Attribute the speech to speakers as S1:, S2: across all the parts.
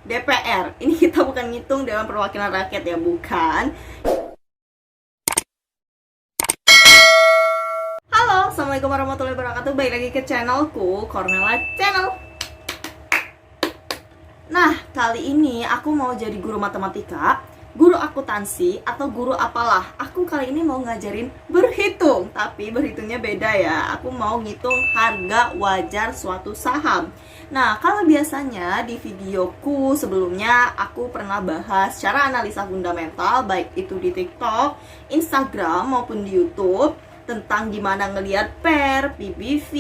S1: DPR. Ini kita bukan ngitung Dewan Perwakilan Rakyat ya, bukan. Halo, Assalamualaikum warahmatullahi wabarakatuh. Balik lagi ke channelku, Cornella Channel. Nah, kali ini aku mau jadi guru matematika, guru akuntansi, atau guru apalah. Aku kali ini mau ngajarin berhitung, tapi berhitungnya beda ya. Aku mau ngitung harga wajar suatu saham. Nah, kalau biasanya di videoku sebelumnya aku pernah bahas cara analisa fundamental, baik itu di TikTok, Instagram, maupun di YouTube, tentang gimana ngelihat PER, PBV,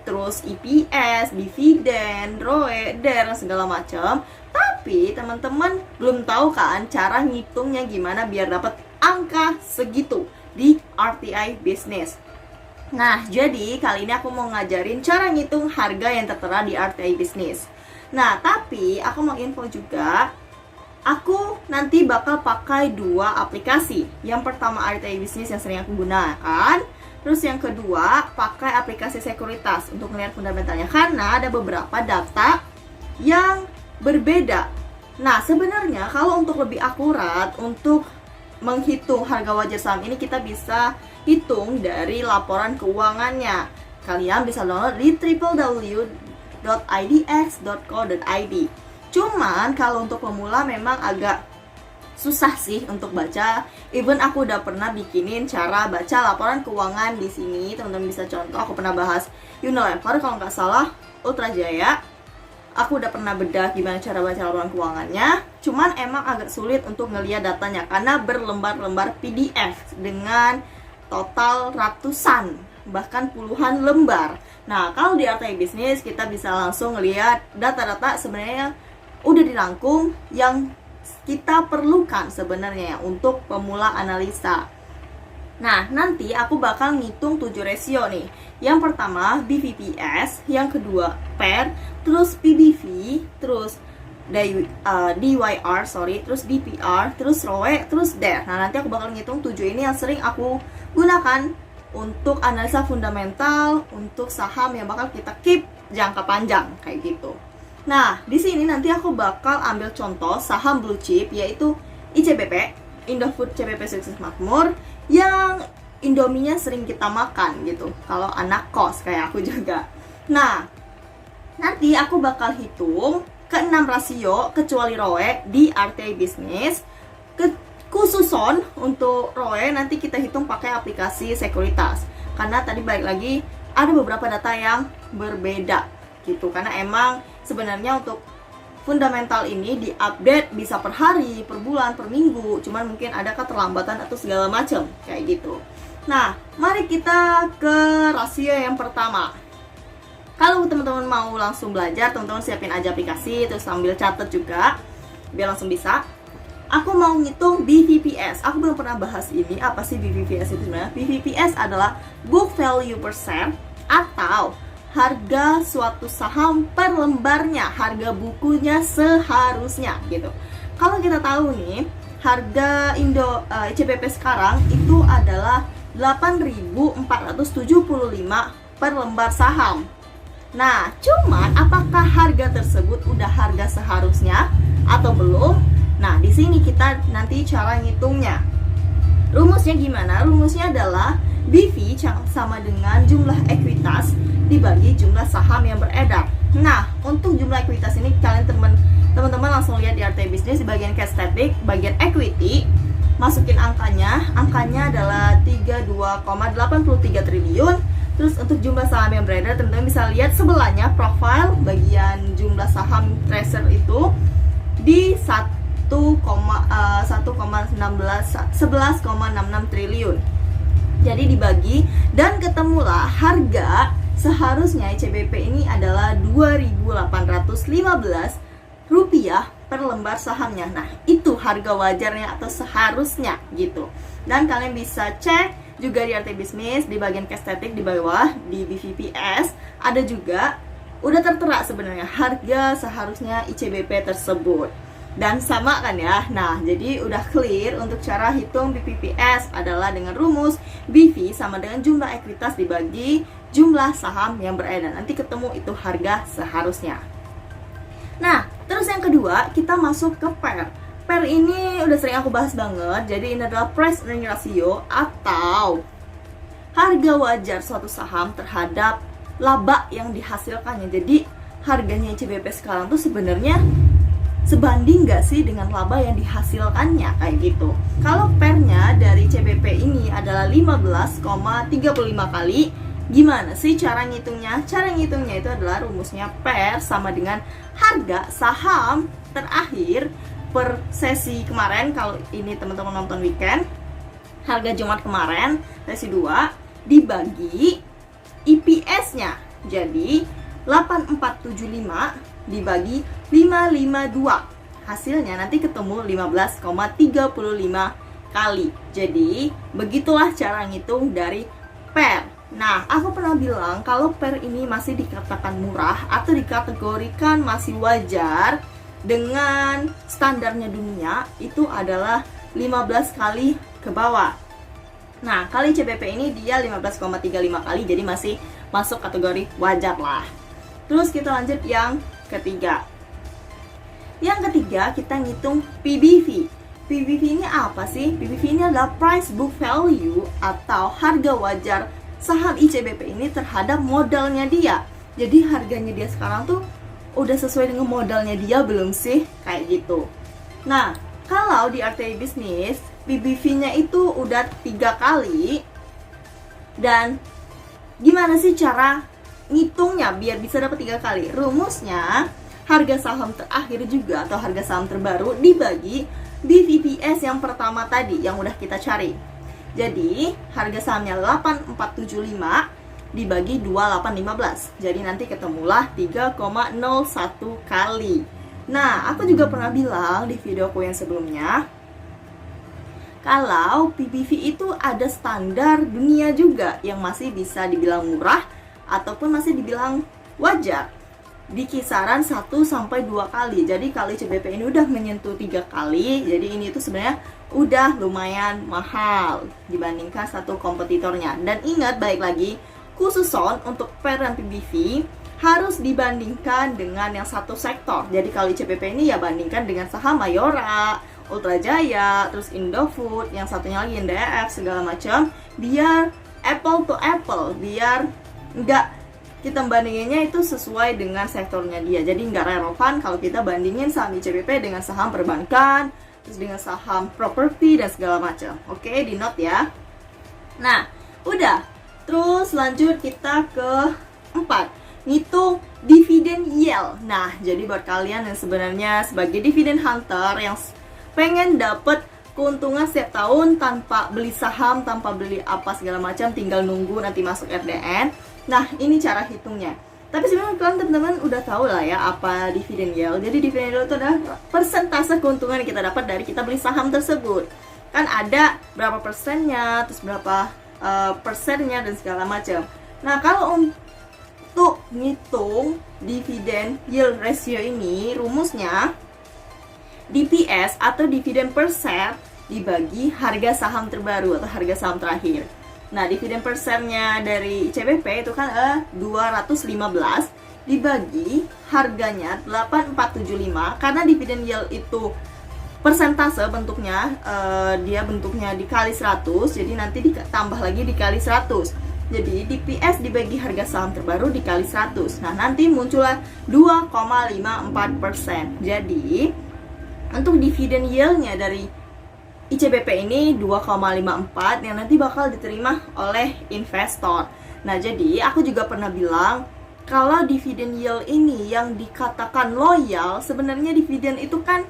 S1: terus EPS, dividen, ROE, dan segala macam. Tapi teman-teman belum tahu kan cara ngitungnya gimana biar dapat angka segitu di RTI Business. Nah, jadi kali ini aku mau ngajarin cara ngitung harga yang tertera di RTI Business. Nah, tapi aku mau info juga, aku nanti bakal pakai dua aplikasi. Yang pertama RTI Business yang sering aku gunakan. Terus yang kedua pakai aplikasi sekuritas untuk melihat fundamentalnya. Karena ada beberapa data yang berbeda. Nah, sebenarnya kalau untuk lebih akurat untuk menghitung harga wajar saham ini, kita bisa hitung dari laporan keuangannya. Kalian bisa download di www.idx.co.id. Cuman kalau untuk pemula memang agak susah sih untuk baca. Even aku udah pernah bikinin cara baca laporan keuangan di sini. Teman-teman bisa contoh, aku pernah bahas Unilever kalau nggak salah, Ultra Jaya. Aku udah pernah bedah gimana cara baca laporan keuangannya. Cuman emang agak sulit untuk ngeliat datanya karena berlembar-lembar PDF dengan total ratusan bahkan puluhan lembar. Nah, kalau di RTI Business kita bisa langsung ngeliat data-data sebenarnya udah dirangkum yang kita perlukan sebenarnya untuk pemula analisa. Nah, nanti aku bakal ngitung 7 rasio nih. Yang pertama BVPS, yang kedua PER, terus PBV, terus DYR, terus DPR, terus ROE, terus DER. Nah, nanti aku bakal ngitung 7 ini yang sering aku gunakan untuk analisa fundamental, untuk saham yang bakal kita keep jangka panjang kayak gitu. Nah, di sini nanti aku bakal ambil contoh saham blue chip, yaitu ICBP, Indofood CBP Sukses Makmur, yang Indominya sering kita makan gitu kalau anak kos kayak aku juga. Nah, nanti aku bakal hitung ke 6 rasio kecuali ROE di RTI Business. Khususon untuk ROE nanti kita hitung pakai aplikasi sekuritas. Karena tadi balik lagi ada beberapa data yang berbeda gitu. Karena emang sebenarnya untuk fundamental ini diupdate bisa per hari, per bulan, per minggu. Cuman mungkin ada keterlambatan atau segala macam kayak gitu. Nah, mari kita ke rasio yang pertama. Kalau teman-teman mau langsung belajar, teman-teman siapin aja aplikasi, terus sambil catat juga biar langsung bisa. Aku mau ngitung BVPS. Aku belum pernah bahas ini. Apa sih BVPS itu sebenarnya? BVPS adalah book value per share atau harga suatu saham per lembarnya, harga bukunya seharusnya gitu. Kalau kita tahu nih, harga ICBP sekarang itu adalah 8.475 per lembar saham. Nah, cuman apakah harga tersebut udah harga seharusnya atau belum? Nah, di sini kita nanti cara ngitungnya. Rumusnya gimana? Rumusnya adalah BV sama dengan jumlah ekuitas dibagi jumlah saham yang beredar. Nah, untuk jumlah ekuitas ini kalian teman-teman langsung lihat di RTI Business di bagian cash static, bagian equity, masukin angkanya adalah 32,83 triliun. Terus untuk jumlah saham yang beredar, teman-teman bisa lihat sebelahnya profile bagian jumlah saham tracer itu di 11,66 triliun. Jadi dibagi dan ketemulah harga seharusnya ICBP ini adalah 2.815 rupiah per lembar sahamnya. Nah, itu harga wajarnya atau seharusnya gitu. Dan kalian bisa cek juga di RTI Business di bagian cash static di bawah di BVPS ada juga udah tertera sebenarnya harga seharusnya ICBP tersebut. Dan sama kan ya. Nah, jadi udah clear untuk cara hitung BVPS adalah dengan rumus BV sama dengan jumlah ekuitas dibagi jumlah saham yang beredar. Nanti ketemu itu harga seharusnya. Nah, Terus yang kedua, kita masuk ke PER. PER ini udah sering aku bahas banget. Jadi ini adalah price earning ratio atau harga wajar suatu saham terhadap laba yang dihasilkannya. Jadi harganya ICBP sekarang tuh sebenarnya sebanding nggak sih dengan laba yang dihasilkannya, kayak gitu. Kalau PER-nya dari CBP ini adalah 15,35 kali. Gimana sih cara ngitungnya? Cara ngitungnya itu adalah rumusnya PER sama dengan harga saham terakhir per sesi kemarin. Kalau ini teman-teman nonton weekend, harga Jumat kemarin sesi 2 dibagi EPS-nya. Jadi 8475 dibagi 552, hasilnya nanti ketemu 15,35 kali. Jadi begitulah cara ngitung dari PER. Nah, aku pernah bilang kalau PER ini masih dikatakan murah atau dikategorikan masih wajar dengan standarnya dunia, itu adalah 15 kali ke bawah. Nah, kali CBP ini dia 15,35 kali, jadi masih masuk kategori wajar lah. Terus kita lanjut yang ketiga. Yang ketiga, kita ngitung PBV. PBV ini apa sih? PBV ini adalah price book value atau harga wajar saham ICBP ini terhadap modalnya dia. Jadi harganya dia sekarang tuh udah sesuai dengan modalnya dia belum sih? Kayak gitu. Nah, kalau di RTI Bisnis, PBV-nya itu udah 3 kali. Dan gimana sih cara ngitungnya biar bisa dapat 3 kali? Rumusnya harga saham terakhir juga atau harga saham terbaru dibagi BVPS yang pertama tadi yang udah kita cari. Jadi harga sahamnya 8475 dibagi 2815. Jadi nanti ketemulah 3,01 kali. Nah, aku juga pernah bilang di videoku yang sebelumnya, kalau PBV itu ada standar dunia juga yang masih bisa dibilang murah ataupun masih dibilang wajar di kisaran 1-2 kali. Jadi kali CBP ini udah menyentuh 3 kali. Jadi ini itu sebenarnya udah lumayan mahal dibandingkan satu kompetitornya. Dan ingat, baik lagi, khusus untuk PER dan PBV harus dibandingkan dengan yang satu sektor. Jadi kali CBP ini ya bandingkan dengan saham Mayora, Ultra Jaya, terus Indofood, yang satunya lagi NDF, segala macam, biar apple to apple, biar nggak kita bandinginnya itu sesuai dengan sektornya dia. Jadi nggak relevan kalau kita bandingin saham ICBP dengan saham perbankan, terus dengan saham properti dan segala macam. Oke, di note ya. Nah, udah. Terus lanjut kita ke 4, ngitung dividen yield. Nah, jadi buat kalian yang sebenarnya sebagai dividen hunter yang pengen dapet keuntungan setiap tahun tanpa beli saham, tanpa beli apa segala macam, tinggal nunggu nanti masuk RDN. Nah, ini cara hitungnya. Tapi sebenarnya kalian teman-teman udah tahu lah ya apa dividen yield. Jadi dividen yield itu adalah persentase keuntungan yang kita dapat dari kita beli saham tersebut. Kan ada berapa persennya, terus berapa persennya dan segala macam. Nah, kalau untuk ngitung dividen yield ratio ini, rumusnya DPS atau dividen per share dibagi harga saham terbaru atau harga saham terakhir. Nah, dividen per share-nya dari ICBP itu kan 215 dibagi harganya 8475. Karena dividen yield itu persentase bentuknya, dia bentuknya dikali 100, jadi nanti ditambah lagi dikali 100. Jadi DPS dibagi harga saham terbaru dikali 100. Nah, nanti muncullah 2,54%. Jadi untuk dividen yield-nya dari ICBP ini 2,54 yang nanti bakal diterima oleh investor. Nah, jadi aku juga pernah bilang kalau dividen yield ini yang dikatakan loyal, sebenarnya dividen itu kan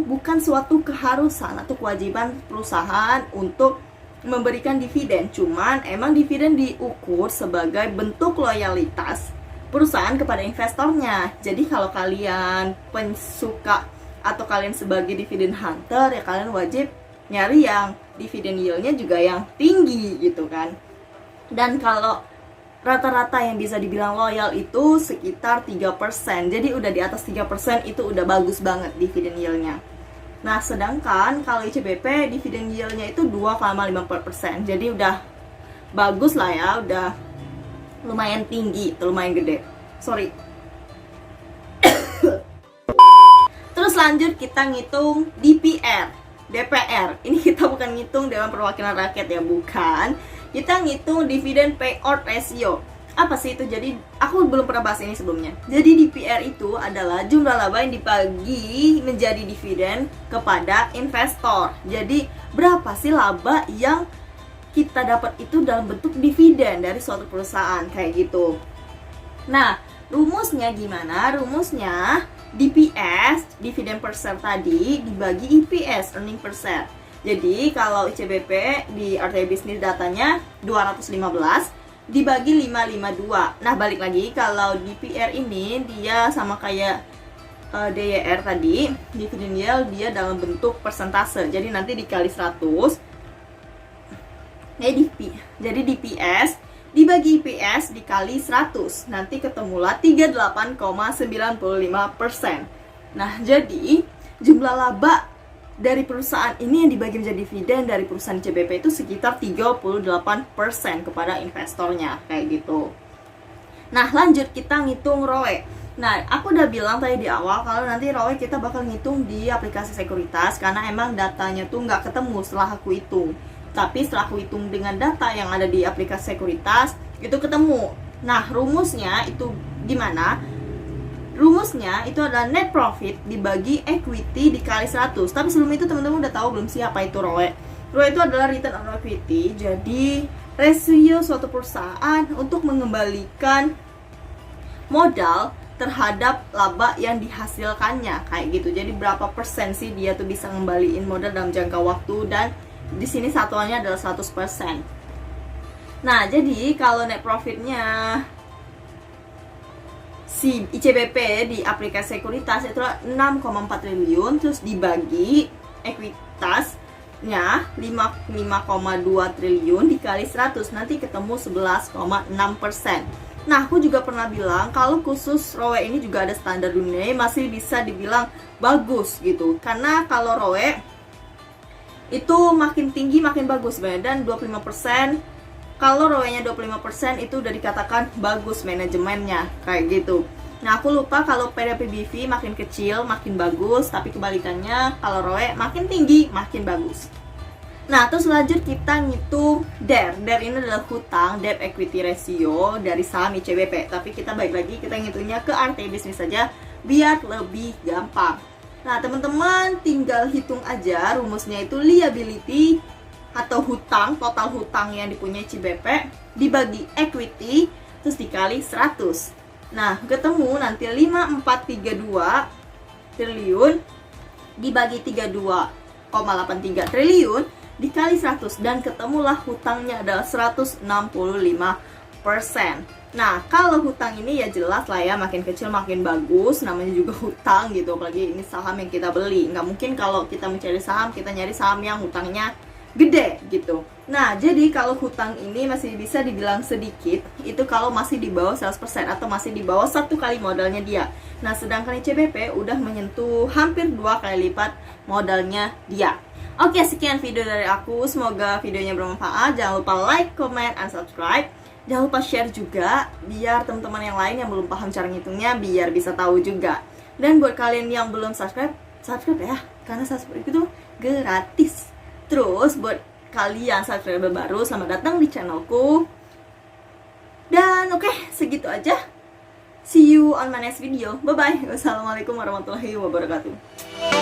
S1: bukan suatu keharusan atau kewajiban perusahaan untuk memberikan dividen. Cuman emang dividen diukur sebagai bentuk loyalitas perusahaan kepada investornya. Jadi kalau kalian pensuka atau kalian sebagai dividen hunter, ya kalian wajib nyari yang dividen yield-nya juga yang tinggi gitu kan. Dan kalau rata-rata yang bisa dibilang loyal itu sekitar 3%. Jadi udah di atas 3% itu udah bagus banget dividen yield-nya. Nah, sedangkan kalau ICBP dividen yield-nya itu 2,54%. Jadi udah bagus lah ya, udah lumayan tinggi, lumayan gede. Sorry, lanjut kita ngitung DPR, DPR. Ini kita bukan ngitung Dewan Perwakilan Rakyat ya, bukan. Kita ngitung Dividend Payout Ratio. Apa sih itu? Jadi aku belum pernah bahas ini sebelumnya. Jadi DPR itu adalah jumlah laba yang dibagi menjadi dividen kepada investor. Jadi berapa sih laba yang kita dapat itu dalam bentuk dividen dari suatu perusahaan, kayak gitu. Nah, rumusnya gimana? Rumusnya DPS, dividen per share tadi, dibagi EPS, earning per share. Jadi kalau ICBP di RT Bisnis datanya 215 dibagi 552. Nah, balik lagi, kalau DPR ini dia sama kayak DYR tadi, dividend yield, dia dalam bentuk persentase. Jadi nanti dikali 100. Jadi DPS dibagi IPS dikali 100. Nanti ketemulah 38,95%. Nah, jadi jumlah laba dari perusahaan ini yang dibagi menjadi dividen dari perusahaan CBP itu sekitar 38% kepada investornya, kayak gitu. Nah, lanjut kita ngitung ROE. Nah, aku udah bilang tadi di awal kalau nanti ROE kita bakal ngitung di aplikasi sekuritas karena emang datanya tuh nggak ketemu setelah aku hitung. Tapi setelah aku hitung dengan data yang ada di aplikasi sekuritas itu ketemu. Nah, rumusnya itu gimana? Rumusnya itu adalah net profit dibagi equity dikali 100. Tapi sebelum itu teman-teman udah tahu belum sih apa itu ROE? ROE itu adalah return on equity. Jadi rasio suatu perusahaan untuk mengembalikan modal terhadap laba yang dihasilkannya, kayak gitu. Jadi berapa persen sih dia tuh bisa ngembaliin modal dalam jangka waktu, dan di sini satuannya adalah 100%. Nah, jadi kalau net profitnya si ICBP di aplikasi sekuritas itu 6,4 triliun, terus dibagi ekuitasnya 5,2 triliun dikali 100, nanti ketemu 11,6%. Nah, aku juga pernah bilang kalau khusus ROE ini juga ada standar dunia, masih bisa dibilang bagus gitu. Karena kalau ROE itu makin tinggi makin bagus sebenarnya, dan 25%. Kalau ROE-nya 25% itu udah dikatakan bagus manajemennya, kayak gitu. Nah, aku lupa kalau PDPBV makin kecil makin bagus, tapi kebalikannya kalau ROE makin tinggi makin bagus. Nah, terus lanjut kita ngitung DER. DER ini adalah hutang, debt equity ratio dari saham ICBP. Tapi kita balik lagi, kita ngitungnya ke RT Bisnis saja biar lebih gampang. Nah, teman-teman tinggal hitung aja, rumusnya itu liability atau hutang, total hutang yang dipunyai CBP dibagi equity terus dikali 100. Nah, ketemu nanti 5432 triliun dibagi 32,83 triliun dikali 100, dan ketemulah hutangnya adalah 165%. Nah, kalau hutang ini ya jelas lah ya, makin kecil makin bagus, namanya juga hutang gitu, apalagi ini saham yang kita beli. Nggak mungkin kalau kita mencari saham, kita nyari saham yang hutangnya gede gitu. Nah, jadi kalau hutang ini masih bisa dibilang sedikit, itu kalau masih di bawah 100% atau masih di bawah 1 kali modalnya dia. Nah, sedangkan ICBP udah menyentuh hampir 2 kali lipat modalnya dia. Oke, sekian video dari aku. Semoga videonya bermanfaat. Jangan lupa like, comment, and subscribe. Jangan lupa share juga biar teman-teman yang lain yang belum paham cara ngitungnya biar bisa tahu juga. Dan buat kalian yang belum subscribe ya, karena subscribe itu gratis. Terus buat kalian subscriber baru, selamat datang di channelku. Dan oke, segitu aja. See you on my next video. Bye bye. Wassalamualaikum warahmatullahi wabarakatuh.